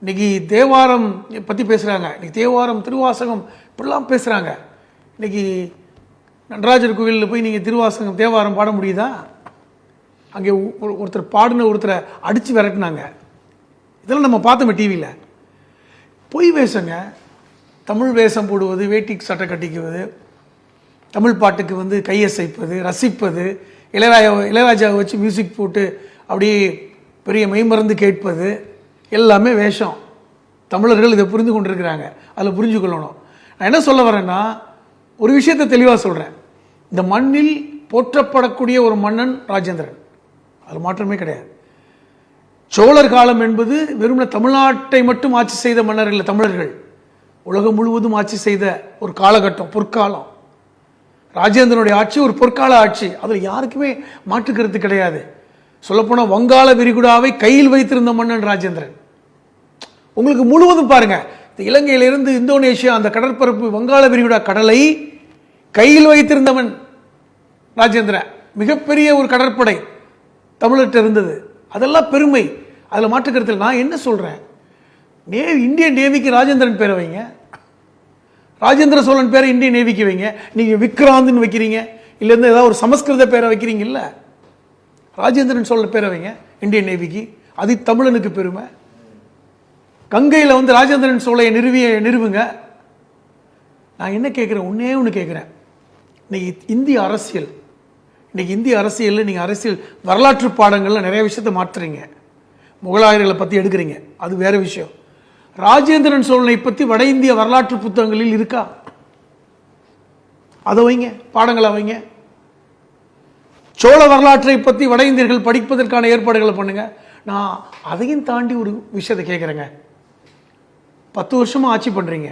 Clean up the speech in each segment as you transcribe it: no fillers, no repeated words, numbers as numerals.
இன்றைக்கி தேவாரம் பற்றி பேசுகிறாங்க. இன்றைக்கி தேவாரம் திருவாசகம் இப்படிலாம் பேசுகிறாங்க. இன்றைக்கி நடராஜர் கோவிலில் போய் நீங்கள் திருவாசகம் தேவாரம் பாட முடியுதா? அங்கே ஒருத்தர் பாடின ஒருத்தரை அடித்து விரட்டினாங்க. இதெல்லாம் நம்ம பார்த்தோமே டிவியில். பொய் வேஷங்க, தமிழ் வேஷம் போடுவது, வேட்டி சட்டை கட்டிக்குவது, தமிழ் பாட்டுக்கு கையசைப்பது, ரசிப்பது, இளையராஜாவை வச்சு மியூசிக் போட்டு அப்படியே பெரிய மெய்மறந்து கேட்பது எல்லாமே வேஷம். தமிழர்கள் இதை புரிந்து கொண்டிருக்கிறாங்க. அதில் புரிஞ்சு கொள்ளணும். நான் என்ன சொல்ல வரேன்னா, ஒரு விஷயத்தை தெளிவாக சொல்கிறேன். இந்த மண்ணில் போற்றப்படக்கூடிய ஒரு மன்னன் ராஜேந்திரன், அதில் மாற்றமே கிடையாது. சோழர் காலம் என்பது வெறும் தமிழ்நாட்டை மட்டும் ஆட்சி செய்த மன்னர்கள், தமிழர்கள் உலகம் முழுவதும் ஆட்சி செய்த ஒரு காலகட்டம், பொற்காலம். ராஜேந்திரனுடைய ஆட்சி ஒரு பொற்கால ஆட்சி, அதில் யாருக்குமே மாற்றுக்கிறது கிடையாது. சொல்லப்போனால் வங்காள விரிகுடாவை கையில் வைத்திருந்த மன்னன் ராஜேந்திரன். உங்களுக்கு முழுவதும் பாருங்க, இந்த இலங்கையிலிருந்து இந்தோனேஷியா அந்த கடற்பரப்பு வங்காள விரிகுடா கடலை கையில் வைத்திருந்தவன் ராஜேந்திரன். மிகப்பெரிய ஒரு கடற்படை தமிழர்கிட்ட இருந்தது. அதெல்லாம் பெருமை, அதில் மாற்றுக்கிறது. நான் என்ன சொல்றேன், இந்தியன் நேவிக்கு ராஜேந்திரன் பேரை வைங்க, ராஜேந்திர சோழன் பேரை இந்தியன் நேவிக்கு வைங்க. நீங்க விக்ராந்த்னு வைக்கிறீங்க, இல்ல ஏதாவது ஒரு சமஸ்கிருத பேரை வைக்கிறீங்க, இல்ல ராஜேந்திரன் சோழன் பேரை வைங்க இந்தியன் நேவிக்கு. அது தமிழனுக்கு பெருமை. கங்கையில் ராஜேந்திரன் சோழையை நிறுவுங்க. நான் என்ன கேட்குறேன், ஒன்று கேட்குறேன். இன்னைக்கு இந்திய அரசியலில் நீங்கள் அரசியல் வரலாற்று பாடங்களில் நிறைய விஷயத்தை மாற்றுறீங்க. முகலாயர்களை பற்றி எடுக்கிறீங்க, அது வேற விஷயம். ராஜேந்திரன் சோழனை பற்றி வட இந்திய வரலாற்று புத்தகங்களில் இருக்கா? அதை வைங்க, பாடங்களை வைங்க. சோழ வரலாற்றை பற்றி வட இந்தியர்கள் படிப்பதற்கான ஏற்பாடுகளை பண்ணுங்க. நான் அதையும் தாண்டி ஒரு விஷயத்தை கேட்குறேங்க. 10 வருஷமா ஆட்சி பண்றீங்க,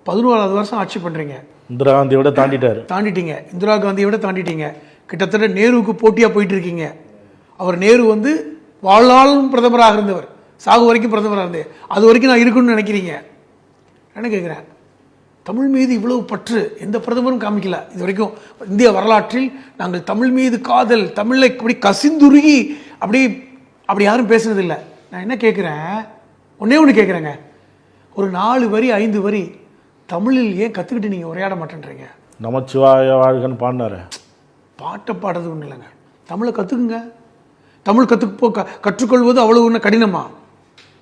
11வது வருஷம் ஆட்சி பண்றீங்க. இந்திரா காந்தியோட தாண்டிட்டீங்க. இந்திரா காந்தியோட தாண்டிட்டீங்க. கிட்டத்தட்ட நேருவுக்கு போட்டியா போயிட்டு இருக்கீங்க. அவர் நேரு வாழ்நாளும் பிரதமராக இருந்தவர், சாகு வரைக்கும் பிரதமராக இருந்தது. அது வரைக்கும் நான் இருக்கணும்னு நினைக்கிறீங்க. என்ன கேட்குறேன், தமிழ் மீது இவ்வளவு பற்று எந்த பிரதமரும் காமிக்கல இது வரைக்கும். இந்திய வரலாற்றில் நாங்கள் தமிழ் மீது காதல், தமிழை இப்படி கசிந்துருகி அப்படி யாரும் பேசுனதில்லை. நான் என்ன கேட்குறேன், ஒன்று கேட்குறேங்க, ஒரு 4 வரி 5 வரி தமிழில் ஏன் கற்றுக்கிட்டு நீங்கள் உரையாட மாட்டேன்றீங்க? நமச்சிவாய வாழ்கன்னு பாடினாரு. பாட்டை பாடுறது ஒன்றும் இல்லைங்க, தமிழை கற்றுக்குங்க. தமிழ் கற்றுக்கொள்வது அவ்வளவு ஒன்று கடினமா?